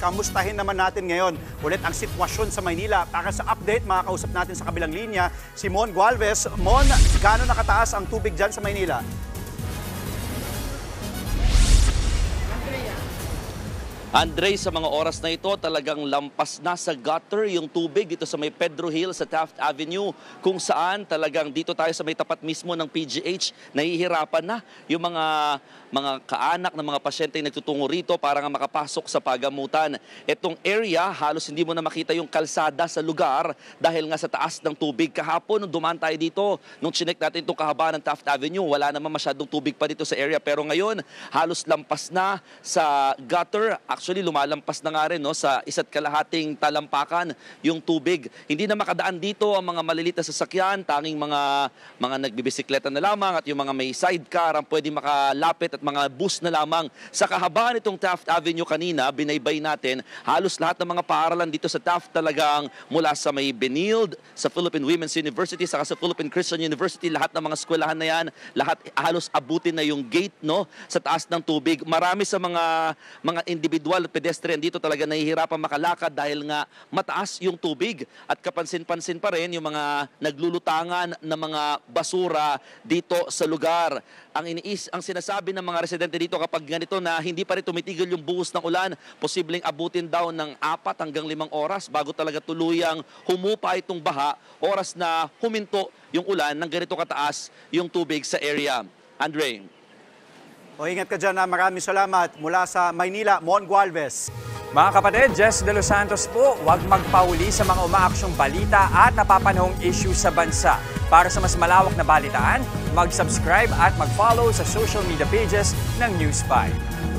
kamustahin naman natin ngayon ulit ang sitwasyon sa Maynila. Para sa update, makakausap natin sa kabilang linya si Mon Gualvez. Mon, gaano nakataas ang tubig dyan sa Maynila? Andre, sa mga oras na ito, talagang lampas na sa gutter yung tubig dito sa may Pedro Hill sa Taft Avenue, kung saan talagang dito tayo sa may tapat mismo ng PGH, nahihirapan na yung mga kaanak ng mga pasyente yung nagtutungo rito para nga makapasok sa pagamutan. Itong area, halos hindi mo na makita yung kalsada sa lugar dahil nga sa taas ng tubig. Kahapon, nung dumaan tayo dito, nung chinek natin itong kahabaan ng Taft Avenue, wala naman masyadong tubig pa dito sa area. Pero ngayon, halos lampas na sa gutter. Actually, lumalampas na nga rin sa isa't kalahating talampakan yung tubig. Hindi na makadaan dito ang mga maliliit na sasakyan, tanging mga nagbibisikleta na lamang at yung mga may sidecar ang pwede makalapit at mga bus na lamang. Sa kahabaan itong Taft Avenue kanina, binaybay natin, halos lahat ng mga paaralan dito sa Taft talagang mula sa may Benilde, sa Philippine Women's University, saka sa Philippine Christian University, lahat ng mga eskwelahan na yan, lahat halos abutin na yung gate sa taas ng tubig. Marami sa mga individual at pedestrian dito talaga nahihirapan makalakad dahil nga mataas yung tubig at kapansin-pansin pa rin yung mga naglulutangan ng mga basura dito sa lugar. Ang sinasabi ng mga residente dito kapag ganito na hindi pa rin tumitigil yung buhos ng ulan, posibleng abutin daw ng 4 hanggang 5 oras bago talaga tuluyang humupa itong baha, oras na huminto yung ulan ng ganito kataas yung tubig sa area. Andre. O ingat ka dyan, maraming salamat mula sa Maynila, Mon Gualvez. Mga kapatid, Jess De Los Santos po, huwag magpauli sa mga umaaksyong balita at napapanahong issue sa bansa. Para sa mas malawak na balitaan, mag-subscribe at mag-follow sa social media pages ng News 5.